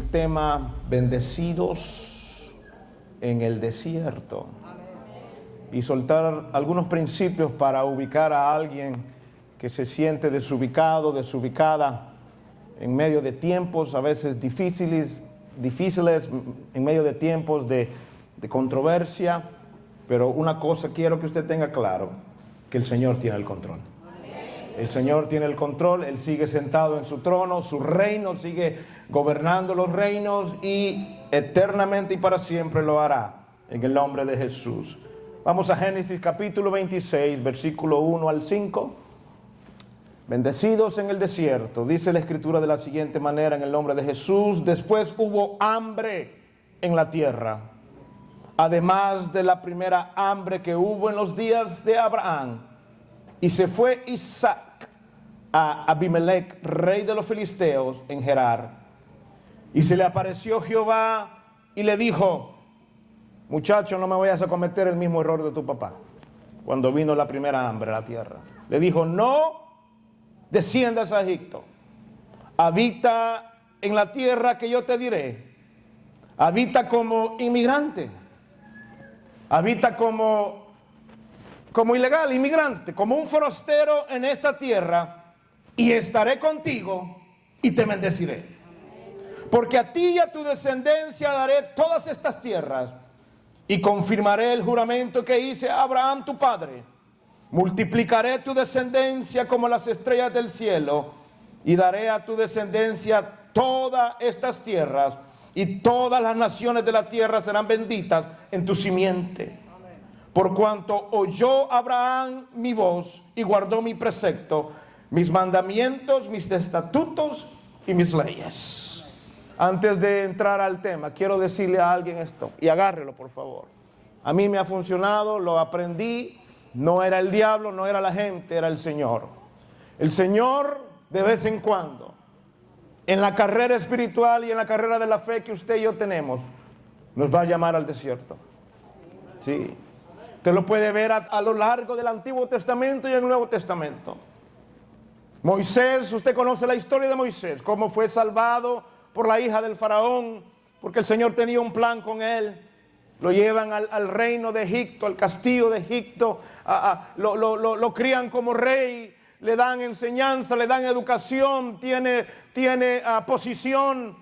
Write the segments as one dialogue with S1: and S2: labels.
S1: el tema bendecidos en el desierto y soltar algunos principios para ubicar a alguien que se siente desubicado, desubicada en medio de tiempos a veces difíciles, en medio de tiempos de controversia. Pero una cosa quiero que usted tenga claro, que el Señor tiene el control. El Señor tiene el control, Él sigue sentado en su trono, su reino sigue gobernando los reinos y eternamente y para siempre lo hará, en el nombre de Jesús. Vamos a Génesis capítulo 26, versículo 1 al 5. Bendecidos en el desierto, dice la Escritura de la siguiente manera, en el nombre de Jesús: después hubo hambre en la tierra, además de la primera hambre que hubo en los días de Abraham. Y se fue Isaac a Abimelech, rey de los filisteos, en Gerar. Y se le apareció Jehová y le dijo: muchacho, no me vayas a cometer el mismo error de tu papá cuando vino la primera hambre a la tierra. Le dijo: no desciendas a Egipto, habita en la tierra que yo te diré, habita como inmigrante, habita como ilegal, inmigrante, como un forastero en esta tierra, y estaré contigo y te bendeciré. Porque a ti y a tu descendencia daré todas estas tierras, y confirmaré el juramento que hice a Abraham tu padre. Multiplicaré tu descendencia como las estrellas del cielo, y daré a tu descendencia todas estas tierras, y todas las naciones de la tierra serán benditas en tu simiente. Por cuanto oyó Abraham mi voz y guardó mi precepto, mis mandamientos, mis estatutos y mis leyes. Antes de entrar al tema, quiero decirle a alguien esto, y agárrelo por favor. A mí me ha funcionado, lo aprendí, no era el diablo, no era la gente, era el Señor. El Señor, de vez en cuando, en la carrera espiritual y en la carrera de la fe que usted y yo tenemos, nos va a llamar al desierto. Sí. Usted lo puede ver a lo largo del Antiguo Testamento y el Nuevo Testamento. Moisés, usted conoce la historia de Moisés, cómo fue salvado por la hija del faraón, porque el Señor tenía un plan con él. Lo llevan al reino de Egipto, al castillo de Egipto, lo crían como rey, le dan enseñanza, le dan educación, tiene posición.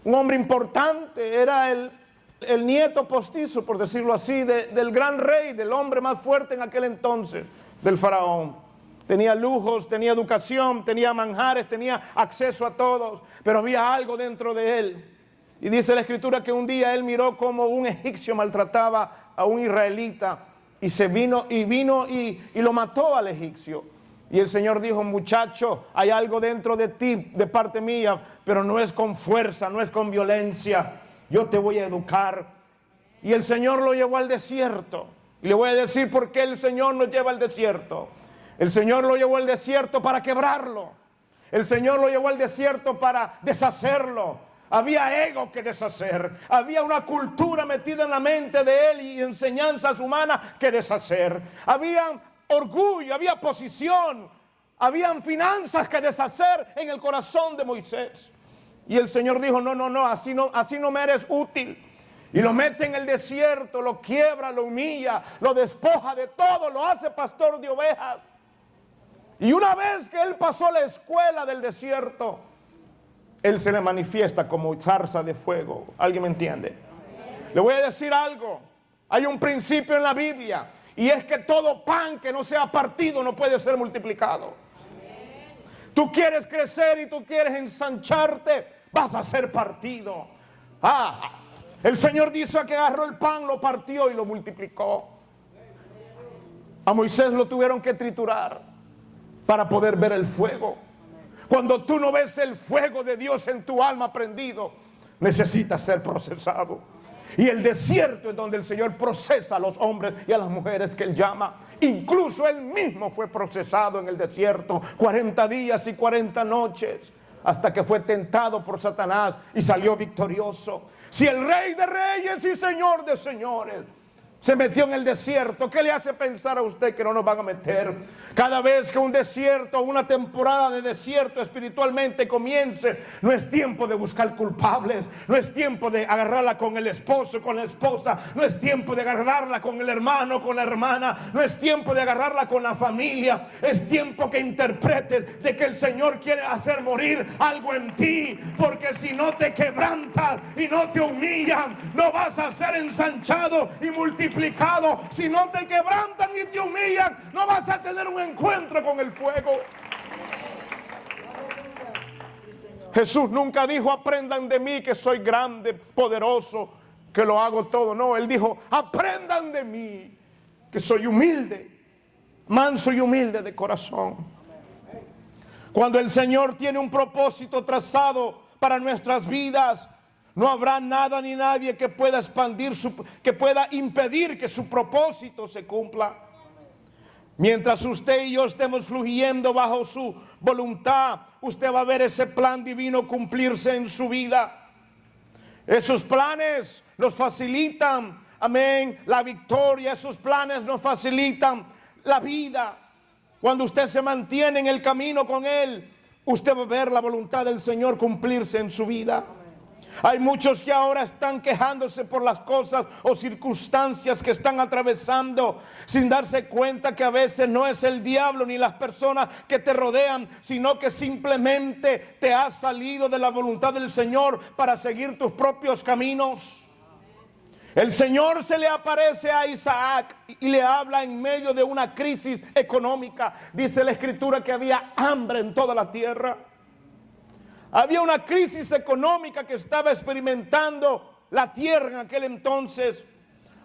S1: Un hombre importante, era el nieto postizo, por decirlo así, del gran rey, del hombre más fuerte en aquel entonces, del faraón. Tenía lujos, tenía educación, tenía manjares, tenía acceso a todos, pero había algo dentro de él. Y dice la Escritura que un día él miró como un egipcio maltrataba a un israelita, y vino y lo mató al egipcio. Y el Señor dijo: muchacho, hay algo dentro de ti, de parte mía, pero no es con fuerza, no es con violencia. Yo te voy a educar. Y el Señor lo llevó al desierto. Y le voy a decir por qué el Señor nos lleva al desierto. El Señor lo llevó al desierto para quebrarlo. El Señor lo llevó al desierto para deshacerlo. Había ego que deshacer. Había una cultura metida en la mente de él y enseñanzas humanas que deshacer. Había orgullo, había posición, habían finanzas que deshacer en el corazón de Moisés. Y el Señor dijo: no, así no me eres útil. Y lo mete en el desierto, lo quiebra, lo humilla, lo despoja de todo, lo hace pastor de ovejas. Y una vez que él pasó la escuela del desierto, él se le manifiesta como zarza de fuego. ¿Alguien me entiende? Le voy a decir algo. Hay un principio en la Biblia, y es que todo pan que no sea partido no puede ser multiplicado. Tú quieres crecer y tú quieres ensancharte, vas a ser partido. El Señor dice que agarró el pan, lo partió y lo multiplicó. A Moisés lo tuvieron que triturar para poder ver el fuego. Cuando tú no ves el fuego de Dios en tu alma prendido, necesitas ser procesado. Y el desierto es donde el Señor procesa a los hombres y a las mujeres que Él llama. Incluso Él mismo fue procesado en el desierto 40 días y 40 noches, hasta que fue tentado por Satanás y salió victorioso. Si el Rey de Reyes y Señor de Señores Se metió en el desierto. ¿Qué le hace pensar a usted que no nos van a meter? Cada vez que un desierto, una temporada de desierto espiritualmente comience, no es tiempo de buscar culpables, no es tiempo de agarrarla con el esposo, con la esposa, no es tiempo de agarrarla con el hermano, con la hermana, no es tiempo de agarrarla con la familia. Es tiempo que interpretes de que el Señor quiere hacer morir algo en ti, porque si no te quebrantas y no te humillan, no vas a ser ensanchado y multiplicado. Si no te quebrantan y te humillan, no vas a tener un encuentro con el fuego. Jesús nunca dijo: aprendan de mí que soy grande, poderoso, que lo hago todo. No, Él dijo: aprendan de mí que soy humilde, manso y humilde de corazón. Cuando el Señor tiene un propósito trazado para nuestras vidas, no habrá nada ni nadie que pueda que pueda impedir que su propósito se cumpla. Mientras usted y yo estemos fluyendo bajo su voluntad, usted va a ver ese plan divino cumplirse en su vida. Esos planes nos facilitan, amén, la victoria. Esos planes nos facilitan la vida. Cuando usted se mantiene en el camino con Él, usted va a ver la voluntad del Señor cumplirse en su vida. Hay muchos que ahora están quejándose por las cosas o circunstancias que están atravesando, sin darse cuenta que a veces no es el diablo ni las personas que te rodean, sino que simplemente te has salido de la voluntad del Señor para seguir tus propios caminos. El Señor se le aparece a Isaac y le habla en medio de una crisis económica. Dice la Escritura que había hambre en toda la tierra. Había una crisis económica que estaba experimentando la tierra en aquel entonces.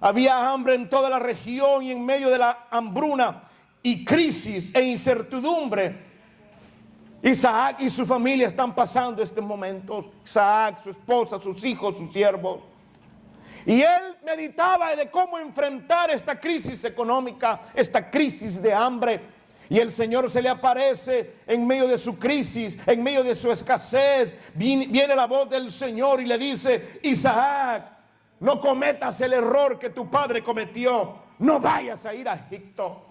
S1: Había hambre en toda la región, y en medio de la hambruna y crisis e incertidumbre, Isaac y su familia están pasando estos momentos. Isaac, su esposa, sus hijos, sus siervos. Y él meditaba de cómo enfrentar esta crisis económica, esta crisis de hambre. Y el Señor se le aparece en medio de su crisis, en medio de su escasez. Viene la voz del Señor y le dice: Isaac, no cometas el error que tu padre cometió. No vayas a ir a Egipto.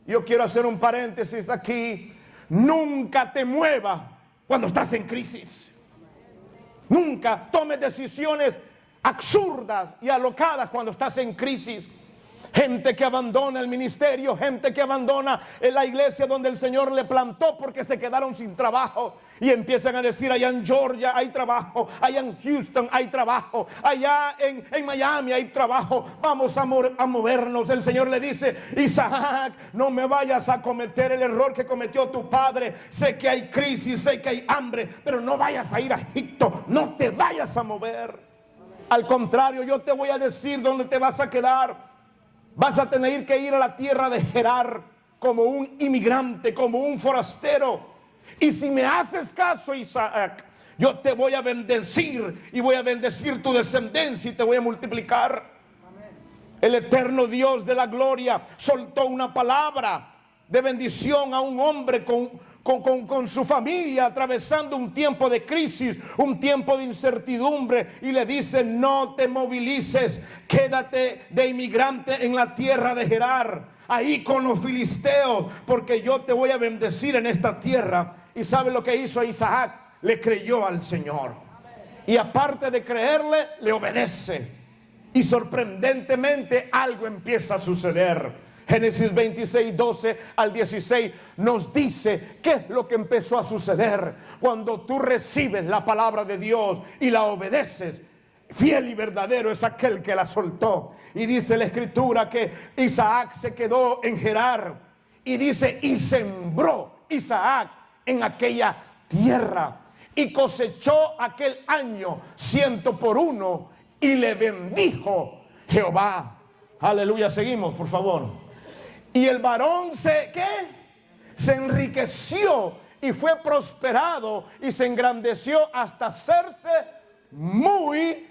S1: Yo quiero hacer un paréntesis aquí. Nunca te muevas cuando estás en crisis. Nunca tomes decisiones absurdas y alocadas cuando estás en crisis. Gente que abandona el ministerio, gente que abandona la iglesia donde el Señor le plantó porque se quedaron sin trabajo y empiezan a decir: allá en Georgia hay trabajo, allá en Houston hay trabajo, allá en Miami hay trabajo, vamos a movernos. El Señor le dice: Isaac, no me vayas a cometer el error que cometió tu padre. Sé que hay crisis, sé que hay hambre, pero no vayas a ir a Egipto, no te vayas a mover. Al contrario, yo te voy a decir dónde te vas a quedar. Vas a tener que ir a la tierra de Gerar como un inmigrante, como un forastero. Y si me haces caso, Isaac, yo te voy a bendecir y voy a bendecir tu descendencia y te voy a multiplicar. Amén. El eterno Dios de la gloria soltó una palabra de bendición a un hombre con su familia, atravesando un tiempo de crisis, un tiempo de incertidumbre, y le dice: no te movilices, quédate de inmigrante en la tierra de Gerar, ahí con los filisteos, porque yo te voy a bendecir en esta tierra. ¿Y sabe lo que hizo Isaac? Le creyó al Señor, y aparte de creerle, le obedece, y sorprendentemente algo empieza a suceder. Génesis 26, 12 al 16 nos dice qué es lo que empezó a suceder cuando tú recibes la palabra de Dios y la obedeces. Fiel y verdadero es aquel que la soltó. Y dice la Escritura que Isaac se quedó en Gerar, y dice: y sembró Isaac en aquella tierra y cosechó aquel año 100 por 1, y le bendijo Jehová. Aleluya. Seguimos, por favor. Y el varón se enriqueció y fue prosperado y se engrandeció hasta hacerse muy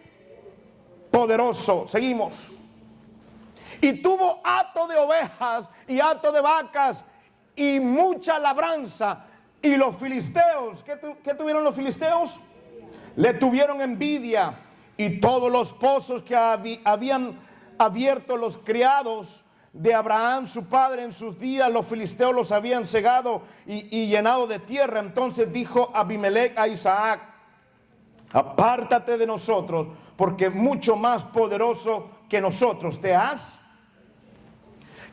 S1: poderoso. Seguimos. Y tuvo hato de ovejas y hato de vacas y mucha labranza. Y los filisteos, ¿qué tuvieron los filisteos? Le tuvieron envidia, y todos los pozos que habían abierto los criados de Abraham su padre en sus días, los filisteos los habían cegado y llenado de tierra. Entonces dijo Abimelech a Isaac: apártate de nosotros, porque mucho más poderoso que nosotros te has.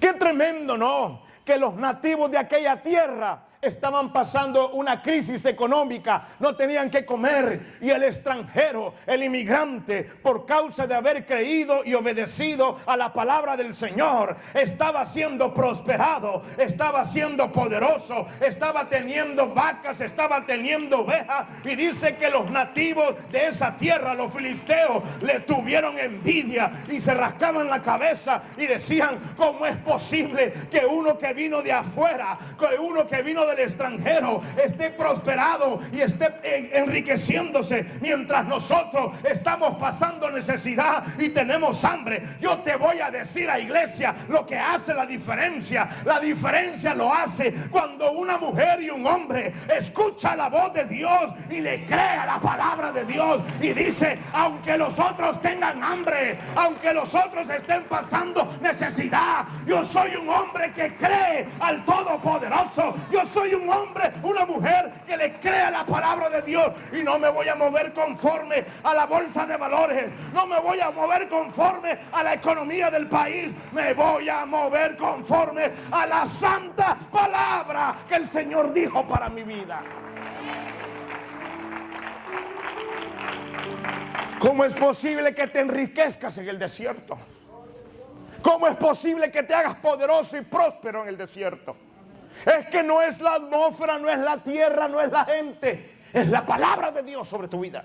S1: Qué tremendo, ¿no? Que los nativos de aquella tierra estaban pasando una crisis económica, no tenían que comer, y el extranjero, el inmigrante, por causa de haber creído y obedecido a la palabra del Señor, estaba siendo prosperado, estaba siendo poderoso, estaba teniendo vacas, estaba teniendo ovejas, y dice que los nativos de esa tierra, los filisteos, le tuvieron envidia y se rascaban la cabeza y decían: ¿cómo es posible que uno que vino de afuera, que uno que vino del extranjero esté prosperado y esté enriqueciéndose, mientras nosotros estamos pasando necesidad y tenemos hambre? Yo te voy a decir, a iglesia, lo que hace la diferencia. La diferencia lo hace cuando una mujer y un hombre escucha la voz de Dios y le cree a la palabra de Dios y dice: aunque los otros tengan hambre, aunque los otros estén pasando necesidad, yo soy un hombre que cree al Todopoderoso. Yo soy un hombre, una mujer que le cree a la palabra de Dios, y no me voy a mover conforme a la bolsa de valores, no me voy a mover conforme a la economía del país, me voy a mover conforme a la santa palabra que el Señor dijo para mi vida. ¿Cómo es posible que te enriquezcas en el desierto? ¿Cómo es posible que te hagas poderoso y próspero en el desierto? Es que no es la atmósfera, no es la tierra, no es la gente, es la palabra de Dios sobre tu vida.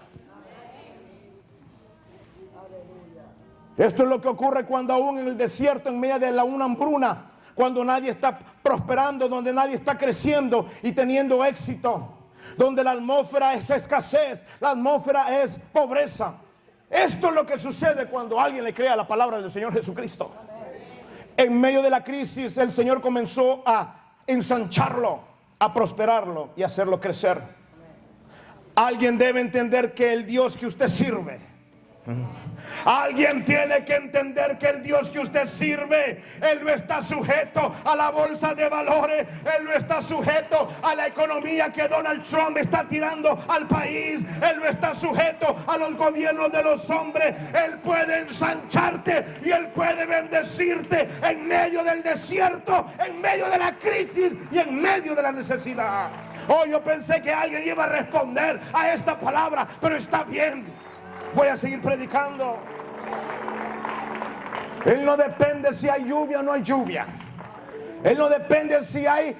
S1: Esto es lo que ocurre cuando aún en el desierto, en medio de una hambruna, cuando nadie está prosperando, donde nadie está creciendo y teniendo éxito, donde la atmósfera es escasez, la atmósfera es pobreza. Esto es lo que sucede cuando alguien le cree a la palabra del Señor Jesucristo. En medio de la crisis, el Señor comenzó a ensancharlo, a prosperarlo y hacerlo crecer. Alguien debe entender que el Dios que usted sirve, alguien tiene que entender que el Dios que usted sirve, Él no está sujeto a la bolsa de valores, Él no está sujeto a la economía que Donald Trump está tirando al país, Él no está sujeto a los gobiernos de los hombres. Él puede ensancharte y Él puede bendecirte en medio del desierto, en medio de la crisis y en medio de la necesidad. Oh, yo pensé que alguien iba a responder a esta palabra, pero está bien, voy a seguir predicando. Él no depende si hay lluvia o no hay lluvia. Él no depende si hay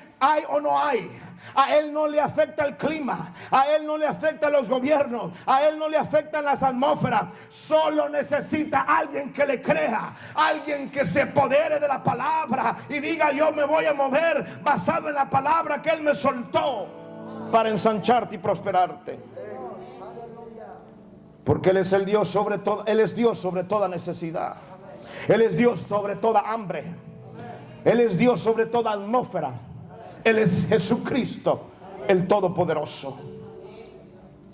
S1: o no hay. A Él no le afecta el clima, a Él no le afectan los gobiernos, a Él no le afectan las atmósferas. Solo necesita alguien que le crea, alguien que se apodere de la palabra y diga: yo me voy a mover basado en la palabra que Él me soltó para ensancharte y prosperarte. Porque Él es el Dios sobre todo, Él es Dios sobre toda necesidad. Él es Dios sobre toda hambre. Él es Dios sobre toda atmósfera. Él es Jesucristo, el Todopoderoso.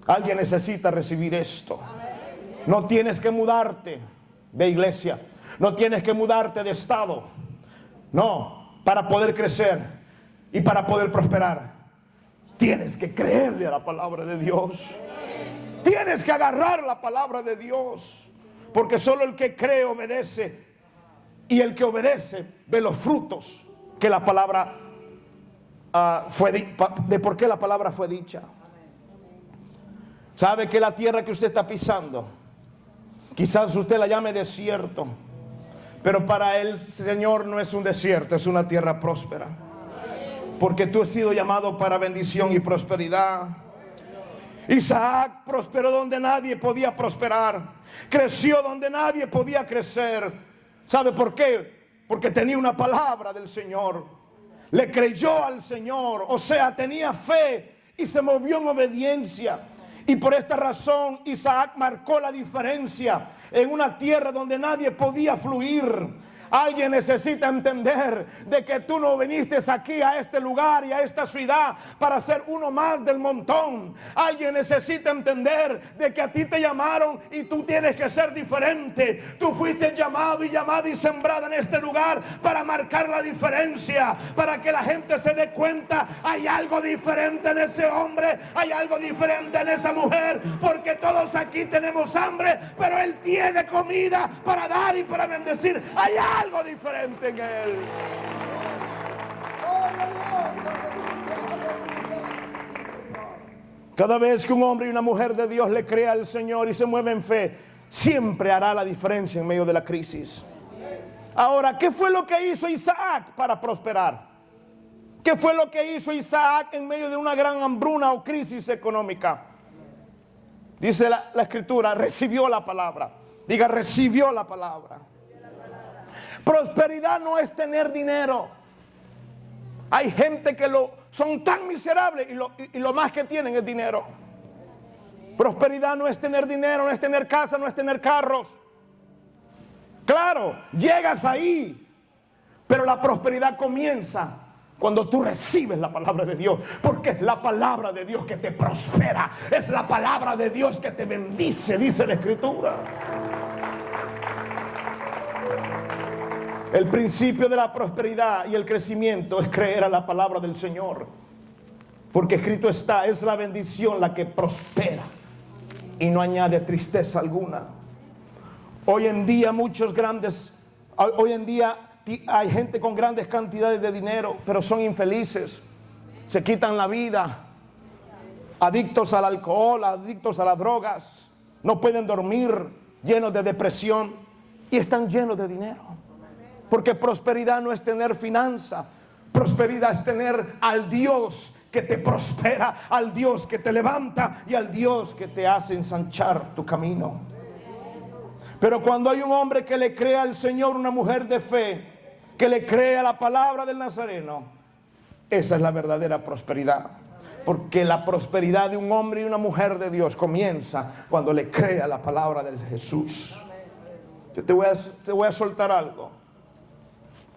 S1: Alguien necesita recibir esto. No tienes que mudarte de iglesia, no tienes que mudarte de estado. No, para poder crecer y para poder prosperar, tienes que creerle a la palabra de Dios. Tienes que agarrar la palabra de Dios, porque solo el que cree obedece, y el que obedece ve los frutos que la palabra de por qué la palabra fue dicha. Sabe que la tierra que usted está pisando, quizás usted la llame desierto, pero para el Señor no es un desierto, es una tierra próspera, porque tú has sido llamado para bendición y prosperidad. Isaac prosperó donde nadie podía prosperar, creció donde nadie podía crecer. ¿Sabe por qué? Porque tenía una palabra del Señor, le creyó al Señor, o sea, tenía fe y se movió en obediencia. Y por esta razón Isaac marcó la diferencia en una tierra donde nadie podía fluir. Alguien necesita entender de que tú no viniste aquí a este lugar y a esta ciudad para ser uno más del montón. Alguien necesita entender de que a ti te llamaron y tú tienes que ser diferente. Tú fuiste llamado y llamada y sembrada en este lugar para marcar la diferencia, para que la gente se dé cuenta, hay algo diferente en ese hombre, hay algo diferente en esa mujer, porque todos aquí tenemos hambre, pero él tiene comida para dar y para bendecir. Hay algo diferente en él. Cada vez que un hombre y una mujer de Dios le crea al Señor y se mueve en fe, siempre hará la diferencia en medio de la crisis. Ahora, ¿qué fue lo que hizo Isaac para prosperar? ¿Qué fue lo que hizo Isaac en medio de una gran hambruna o crisis económica? Dice la escritura, recibió la palabra. Diga, recibió la palabra. Prosperidad no es tener dinero. Hay gente que son tan miserables y lo más que tienen es dinero. Prosperidad no es tener dinero, no es tener casa, no es tener carros. Claro, llegas ahí, pero la prosperidad comienza cuando tú recibes la palabra de Dios, porque es la palabra de Dios que te prospera, es la palabra de Dios que te bendice, dice la escritura. El principio de la prosperidad y el crecimiento es creer a la palabra del Señor, porque escrito está, es la bendición la que prospera y no añade tristeza alguna. Hoy en día hay gente con grandes cantidades de dinero, pero son infelices, se quitan la vida, adictos al alcohol, adictos a las drogas, no pueden dormir, llenos de depresión y están llenos de dinero. Porque prosperidad no es tener finanza, prosperidad es tener al Dios que te prospera, al Dios que te levanta y al Dios que te hace ensanchar tu camino. Pero cuando hay un hombre que le cree al Señor, una mujer de fe, que le cree a la palabra del Nazareno, esa es la verdadera prosperidad. Porque la prosperidad de un hombre y una mujer de Dios comienza cuando le cree a la palabra de Jesús. Yo te voy a soltar algo.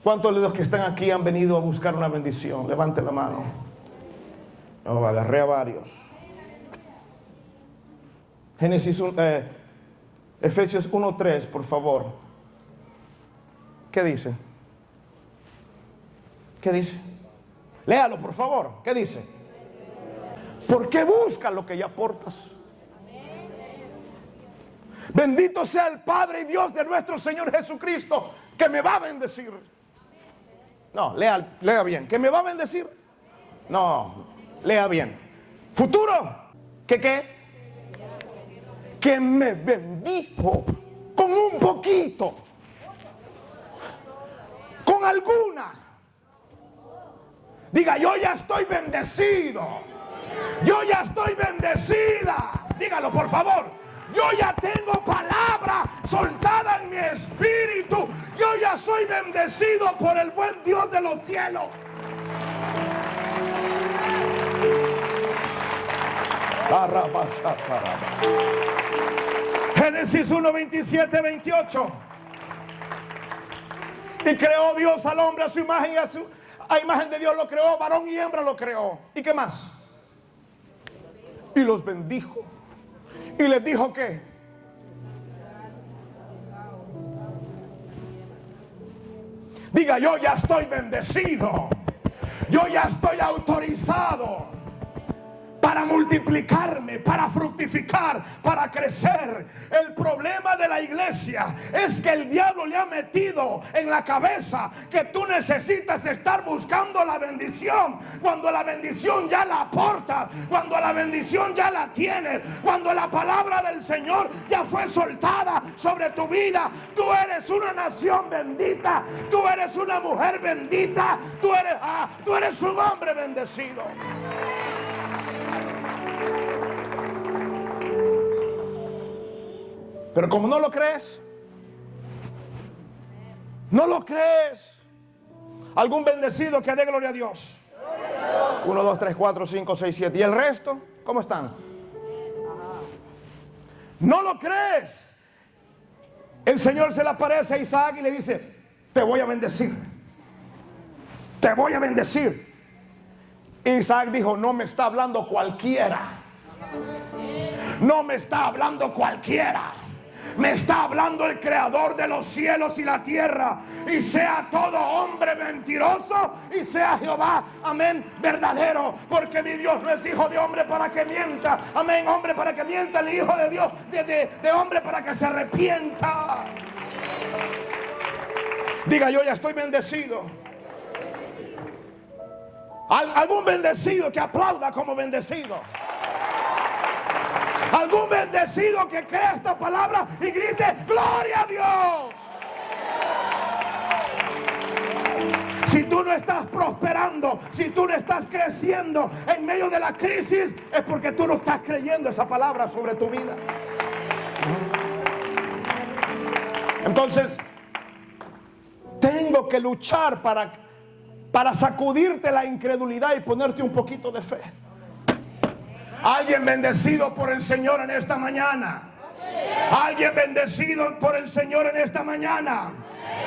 S1: ¿Cuántos de los que están aquí han venido a buscar una bendición? Levante la mano. No, agarré a varios. Efesios 1:3, por favor. ¿Qué dice? ¿Qué dice? Léalo, por favor. ¿Qué dice? ¿Por qué buscas lo que ya portas? Bendito sea el Padre y Dios de nuestro Señor Jesucristo, que me va a bendecir. No, lea bien. ¿Que me va a bendecir? No, lea bien. Futuro. ¿Qué? Que me bendijo con un poquito, con alguna. Diga, yo ya estoy bendecido. Yo ya estoy bendecida. Dígalo, por favor. Yo ya tengo palabra soltada en mi espíritu. Yo ya soy bendecido por el buen Dios de los cielos. Génesis 1:27-28. Y creó Dios al hombre a su imagen y a imagen de Dios lo creó, varón y hembra lo creó. ¿Y qué más? Y los bendijo. Y les dijo ¿qué? Diga, yo ya estoy bendecido. Yo ya estoy autorizado para multiplicarme, para fructificar, para crecer. El problema de la iglesia es que el diablo le ha metido en la cabeza que tú necesitas estar buscando la bendición, cuando la bendición ya la aportas, cuando la bendición ya la tienes, cuando la palabra del Señor ya fue soltada sobre tu vida. Tú eres una nación bendita, tú eres una mujer bendita, tú eres un hombre bendecido. Pero como no lo crees, algún bendecido que dé gloria a Dios. 1, 2, 3, 4, 5, 6, 7. ¿Y el resto? ¿Cómo están? No lo crees. El Señor se le aparece a Isaac y le dice, te voy a bendecir. Te voy a bendecir. Isaac dijo, no me está hablando cualquiera. No me está hablando cualquiera. Me está hablando el creador de los cielos y la tierra. Y sea todo hombre mentiroso y sea Jehová, amén, verdadero. Porque mi Dios no es hijo de hombre para que mienta. Amén, hombre para que mienta, el hijo de Dios, de hombre para que se arrepienta. Diga, yo ya estoy bendecido. Algún bendecido que aplauda como bendecido. Algún bendecido que crea esta palabra y grite, gloria a Dios. Si tú no estás prosperando, si tú no estás creciendo en medio de la crisis, es porque tú no estás creyendo esa palabra sobre tu vida. Entonces, tengo que luchar para sacudirte la incredulidad y ponerte un poquito de fe. Alguien bendecido por el Señor en esta mañana. Alguien bendecido por el Señor en esta mañana.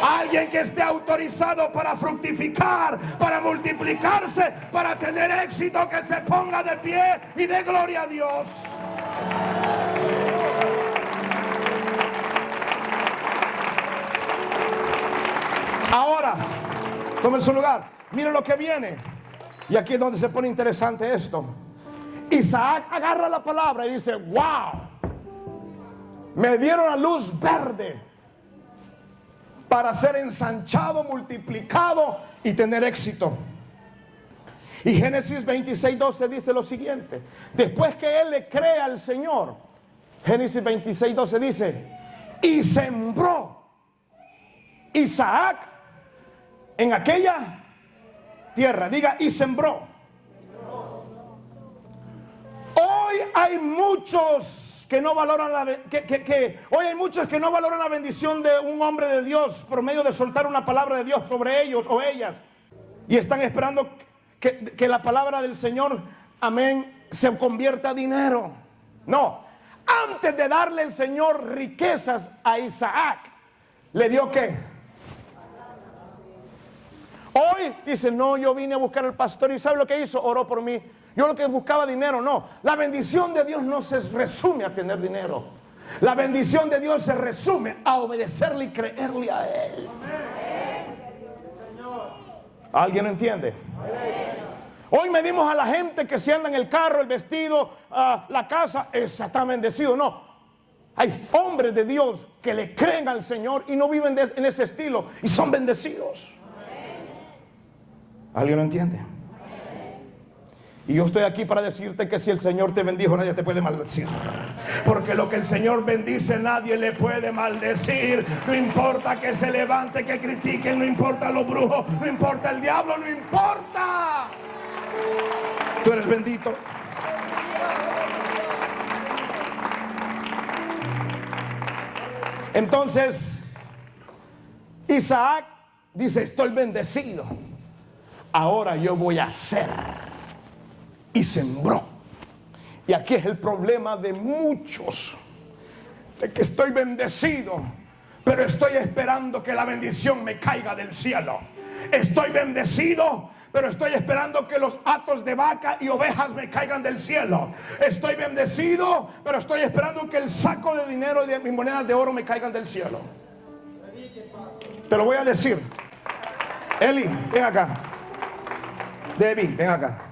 S1: Alguien que esté autorizado para fructificar, para multiplicarse, para tener éxito, que se ponga de pie y dé gloria a Dios. Ahora, tomen su lugar. Miren lo que viene. Y aquí es donde se pone interesante esto. Isaac agarra la palabra y dice, wow, me dieron la luz verde para ser ensanchado, multiplicado y tener éxito. Y Génesis 26:12 dice lo siguiente. Después que él le cree al Señor, Génesis 26:12 dice, y sembró Isaac en aquella tierra. Diga, y sembró. Hoy hay muchos que no valoran hoy hay muchos que no valoran la bendición de un hombre de Dios por medio de soltar una palabra de Dios sobre ellos o ellas, y están esperando que la palabra del Señor, amén, se convierta a dinero. No, antes de darle el Señor riquezas a Isaac, le dio ¿qué? Hoy dice, no, yo vine a buscar al pastor y ¿sabe lo que hizo? Oró por mí. Yo lo que buscaba dinero, no. La bendición de Dios no se resume a tener dinero. La bendición de Dios se resume a obedecerle y creerle a Él. ¿Alguien entiende? Hoy medimos a la gente que se anda en el carro, el vestido, la casa, esa está bendecido. No. Hay hombres de Dios que le creen al Señor y no viven en ese estilo y son bendecidos. ¿Alguien lo entiende? Y yo estoy aquí para decirte que si el Señor te bendijo, nadie te puede maldecir. Porque lo que el Señor bendice, nadie le puede maldecir. No importa que se levante, que critiquen, no importa los brujos, no importa el diablo, no importa. Tú eres bendito. Entonces, Isaac dice, estoy bendecido. Ahora yo voy a hacer. Y sembró. Y aquí es el problema de muchos, de que estoy bendecido, pero estoy esperando que la bendición me caiga del cielo. Estoy bendecido, pero estoy esperando que los hatos de vaca y ovejas me caigan del cielo. Estoy bendecido, pero estoy esperando que el saco de dinero y de mis monedas de oro me caigan del cielo. Te lo voy a decir. Eli, ven acá. Debbie, ven acá.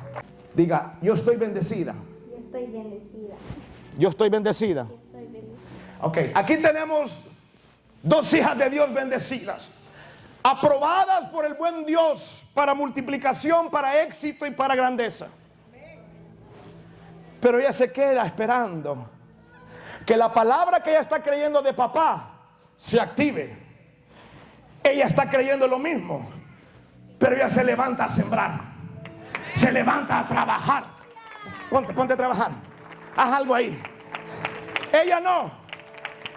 S1: Diga, yo estoy bendecida.
S2: Yo estoy bendecida.
S1: Yo estoy bendecida.
S2: Yo estoy bendecida.
S1: Ok, aquí tenemos dos hijas de Dios bendecidas, aprobadas por el buen Dios para multiplicación, para éxito y para grandeza. Pero ella se queda esperando que la palabra que ella está creyendo de papá se active. Ella está creyendo lo mismo, pero ella se levanta a sembrar. Se levanta a trabajar. Ponte a trabajar. Haz algo ahí. Ella no.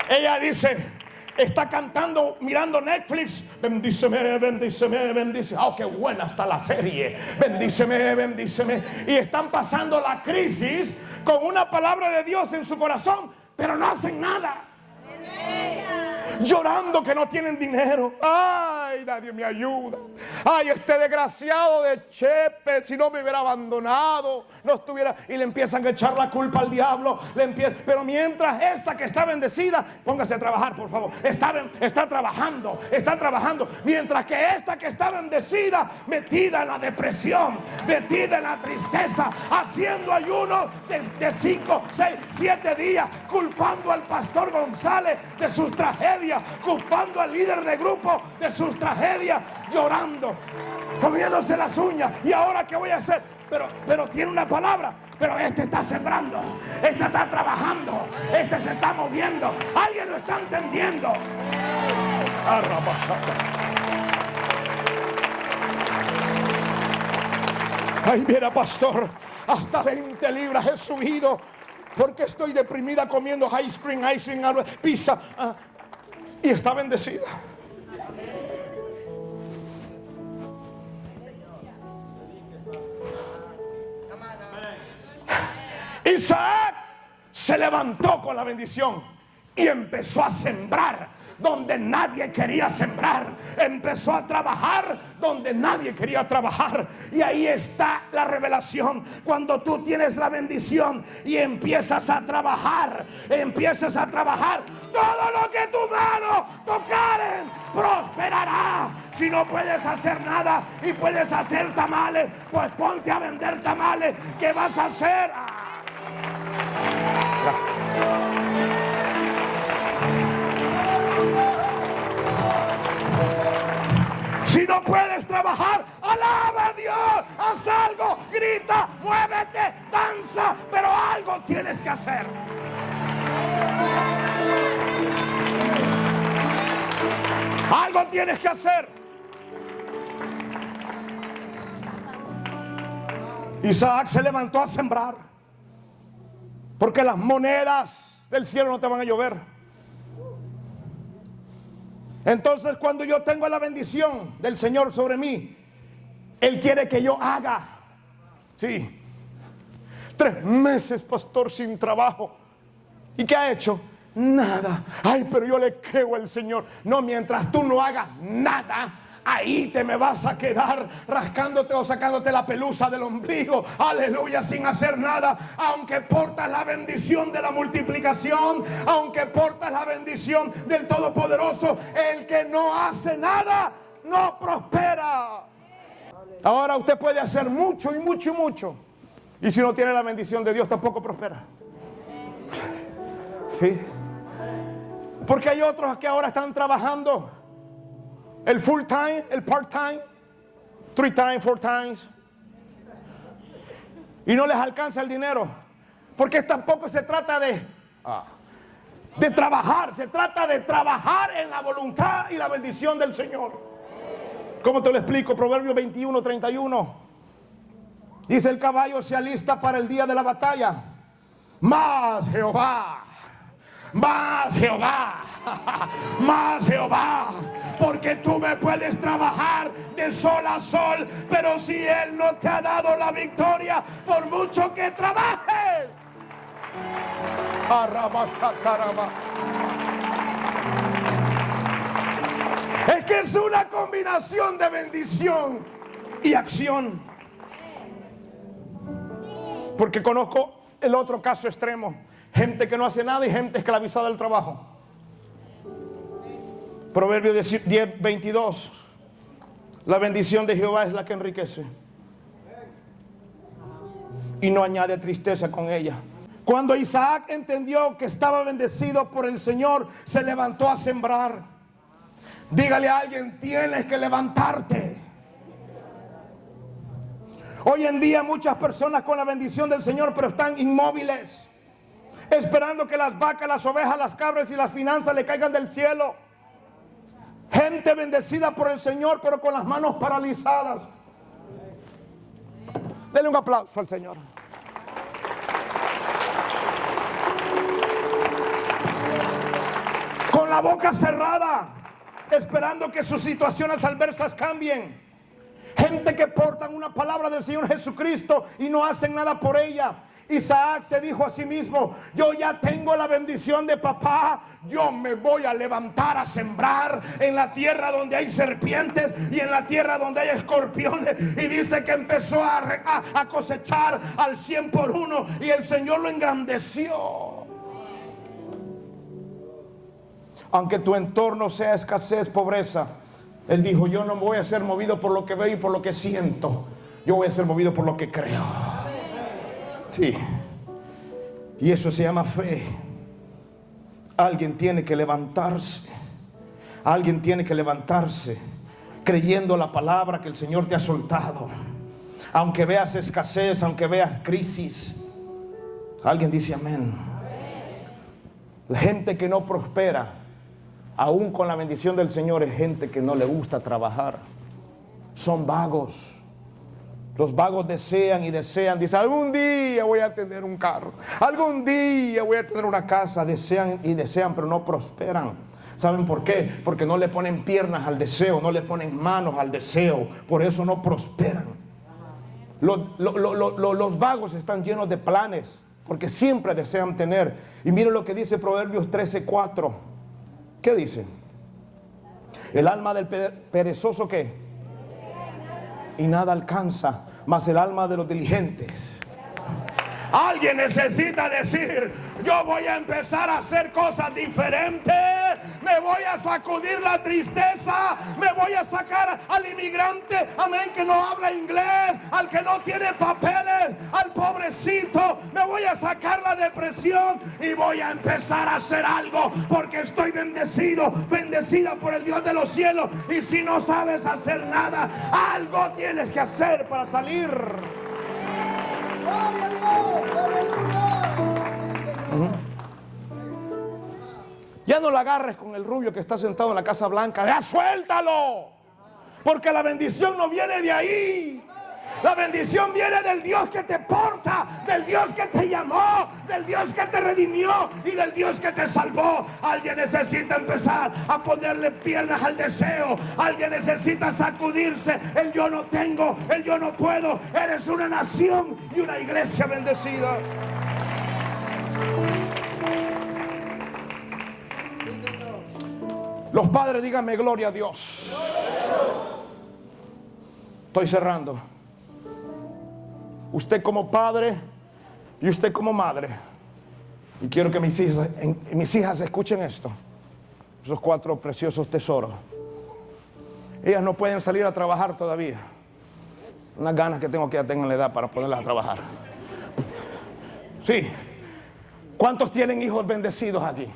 S1: Ella dice, está cantando, mirando Netflix. Bendíceme, bendíceme, bendíceme. Oh, qué buena está la serie. Bendíceme, bendíceme. Y están pasando la crisis con una palabra de Dios en su corazón, pero no hacen nada. Llorando que no tienen dinero. Ay, Ay, nadie me ayuda. Ay, este desgraciado de Chepe, si no me hubiera abandonado, no estuviera. Y le empiezan a echar la culpa al diablo. Pero mientras esta que está bendecida, póngase a trabajar, por favor. Está trabajando. Mientras que esta que está bendecida, metida en la depresión, metida en la tristeza, haciendo ayuno de 5, 6, 7 días, culpando al pastor González de sus tragedias, culpando al líder de grupo de sus tragedias, llorando, comiéndose las uñas. ¿Y ahora qué voy a hacer? Pero tiene una palabra. Pero este está sembrando, este está trabajando, este se está moviendo. Alguien lo está entendiendo. Ay, mira, pastor, hasta 20 libras he subido porque estoy deprimida comiendo ice cream, pizza, y está bendecida. Isaac se levantó con la bendición y empezó a sembrar donde nadie quería sembrar. Empezó a trabajar donde nadie quería trabajar. Y ahí está la revelación. Cuando tú tienes la bendición y empiezas a trabajar, todo lo que tu mano tocaren prosperará. Si no puedes hacer nada y puedes hacer tamales, pues ponte a vender tamales. ¿Qué vas a hacer? Si no puedes trabajar, alaba a Dios, haz algo, grita, muévete, danza, pero algo tienes que hacer. Algo tienes que hacer. Isaac se levantó a sembrar, porque las monedas del cielo no te van a llover. Entonces, cuando yo tengo la bendición del Señor sobre mí, Él quiere que yo haga. Sí. 3 meses, pastor, sin trabajo. ¿Y qué ha hecho? Nada. Ay, pero yo le creo al Señor. No, mientras tú no hagas nada, ahí te me vas a quedar rascándote o sacándote la pelusa del ombligo, aleluya, sin hacer nada. Aunque portas la bendición de la multiplicación, aunque portas la bendición del Todopoderoso, el que no hace nada no prospera. Ahora usted puede hacer mucho y mucho y mucho, y si no tiene la bendición de Dios tampoco prospera. Sí. Porque hay otros que ahora están trabajando el full time, el part time, 3 times, 4 times, y no les alcanza el dinero, porque tampoco se trata de trabajar, se trata de trabajar en la voluntad y la bendición del Señor. ¿Cómo te lo explico? Proverbios 21:31 dice: el caballo se alista para el día de la batalla, mas Jehová, porque tú me puedes trabajar de sol a sol, pero si Él no te ha dado la victoria, por mucho que trabajes. Es que es una combinación de bendición y acción. Porque conozco el otro caso extremo. Gente que no hace nada y gente esclavizada al trabajo. Proverbios 10:22. La bendición de Jehová es la que enriquece y no añade tristeza con ella. Cuando Isaac entendió que estaba bendecido por el Señor, se levantó a sembrar. Dígale a alguien: tienes que levantarte. Hoy en día muchas personas con la bendición del Señor, pero están inmóviles, esperando que las vacas, las ovejas, las cabras y las finanzas le caigan del cielo. Gente bendecida por el Señor, pero con las manos paralizadas. Denle un aplauso al Señor. Con la boca cerrada, esperando que sus situaciones adversas cambien. Gente que portan una palabra del Señor Jesucristo y no hacen nada por ella. Isaac se dijo a sí mismo: yo ya tengo la bendición de papá, yo me voy a levantar a sembrar en la tierra donde hay serpientes y en la tierra donde hay escorpiones. Y dice que empezó a cosechar al 100 por 1 y el Señor lo engrandeció. Aunque tu entorno sea escasez, pobreza, él dijo: yo no voy a ser movido por lo que veo y por lo que siento, yo voy a ser movido por lo que creo. Sí. Y eso se llama fe. Alguien tiene que levantarse. Alguien tiene que levantarse creyendo la palabra que el Señor te ha soltado. Aunque veas escasez, aunque veas crisis. Alguien dice amén. La gente que no prospera, aún con la bendición del Señor, es gente que no le gusta trabajar. Son vagos. Los vagos desean y desean. Dicen: algún día voy a tener un carro, algún día voy a tener una casa. Desean y desean, pero no prosperan. ¿Saben por qué? Porque no le ponen piernas al deseo, no le ponen manos al deseo. Por eso no prosperan. Los vagos están llenos de planes, porque siempre desean tener. Y miren lo que dice Proverbios 13:4. ¿Qué dice? El alma del perezoso, ¿qué? Y nada alcanza, mas el alma de los diligentes. Alguien necesita decir: yo voy a empezar a hacer cosas diferentes. Me voy a sacudir la tristeza. Me voy a sacar al inmigrante, amén, que no habla inglés, al que no tiene papeles, al pobrecito. Me voy a sacar la depresión y voy a empezar a hacer algo, porque estoy bendecido, bendecida por el Dios de los cielos. Y si no sabes hacer nada, algo tienes que hacer para salir. Ya no la agarres con el rubio que está sentado en la Casa Blanca. Ya suéltalo, porque la bendición no viene de ahí. La bendición viene del Dios que te porta, del Dios que te llamó, del Dios que te redimió y del Dios que te salvó. Alguien necesita empezar a ponerle piernas al deseo. Alguien necesita sacudirse el yo no tengo, el yo no puedo. Eres una nación y una iglesia bendecida. Los padres, díganme gloria a Dios. Estoy cerrando. Usted como padre y usted como madre, y quiero que mis hijas escuchen esto, esos 4 preciosos tesoros. Ellas no pueden salir a trabajar todavía. Unas ganas que tengo que ya tengan la edad para ponerlas a trabajar. Sí. ¿Cuántos tienen hijos bendecidos aquí?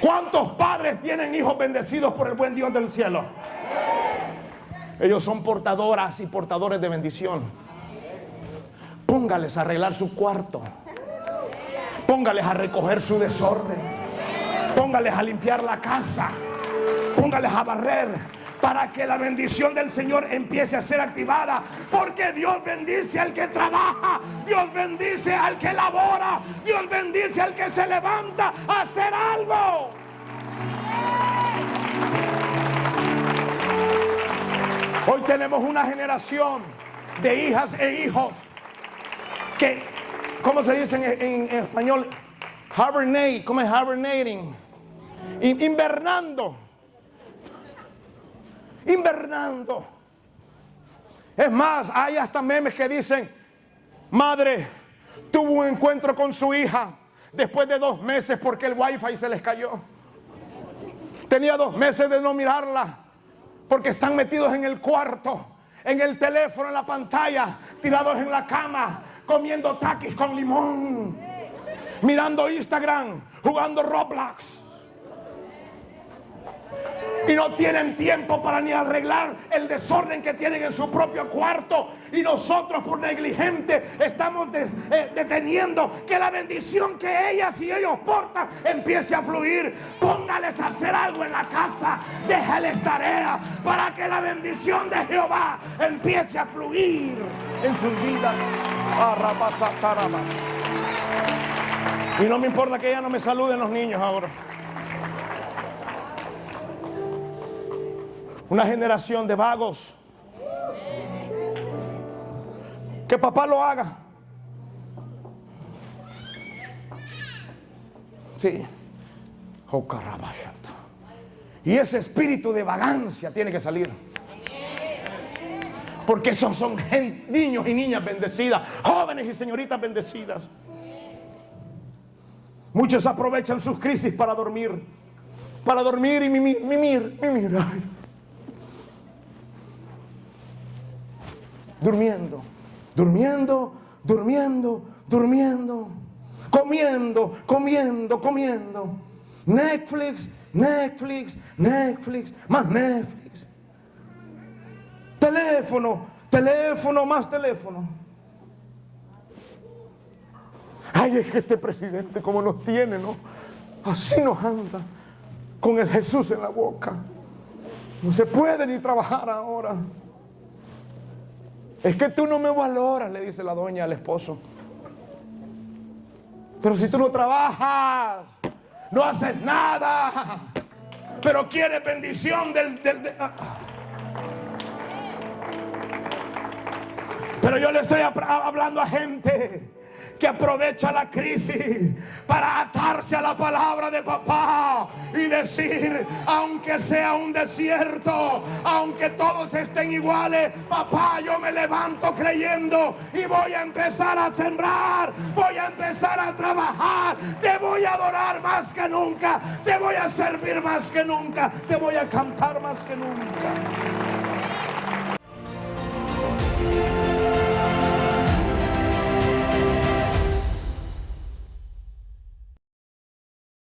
S1: ¿Cuántos padres tienen hijos bendecidos por el buen Dios del cielo? Ellos son portadoras y portadores de bendición. Póngales a arreglar su cuarto. Póngales a recoger su desorden. Póngales a limpiar la casa. Póngales a barrer, para que la bendición del Señor empiece a ser activada. Porque Dios bendice al que trabaja, Dios bendice al que labora, Dios bendice al que se levanta a hacer algo. Hoy tenemos una generación de hijas e hijos que, ¿cómo se dice en español? Hibernate, ¿cómo es hibernating? Invernando. Es más, hay hasta memes que dicen: madre tuvo un encuentro con su hija después de 2 meses porque el wifi se les cayó. Tenía 2 meses de no mirarla porque están metidos en el cuarto, en el teléfono, en la pantalla, tirados en la cama, comiendo taquis con limón, mirando Instagram, jugando Roblox. Y no tienen tiempo para ni arreglar el desorden que tienen en su propio cuarto. Y nosotros, por negligentes, estamos deteniendo que la bendición que ellas y ellos portan empiece a fluir. Póngales a hacer algo en la casa, déjales tarea para que la bendición de Jehová empiece a fluir en sus vidas. Y no me importa que ya no me saluden los niños ahora. Una generación de vagos. Que papá lo haga. Sí. Oh, carabashata. Y ese espíritu de vagancia tiene que salir. Porque esos son niños y niñas bendecidas, jóvenes y señoritas bendecidas. Muchos aprovechan sus crisis para dormir y mimir. Ay. Durmiendo, comiendo. Netflix, más Netflix. Teléfono, más teléfono. Ay, es que este presidente como nos tiene, ¿no? Así nos anda, con el Jesús en la boca. No se puede ni trabajar ahora. Es que tú no me valoras, le dice la doña al esposo. Pero si tú no trabajas, no haces nada, pero quieres bendición Pero yo le estoy hablando a gente que aprovecha la crisis para atarse a la palabra de papá y decir, aunque sea un desierto, aunque todos estén iguales, papá, yo me levanto creyendo y voy a empezar a sembrar, voy a empezar a trabajar, te voy a adorar más que nunca, te voy a servir más que nunca, te voy a cantar más que nunca.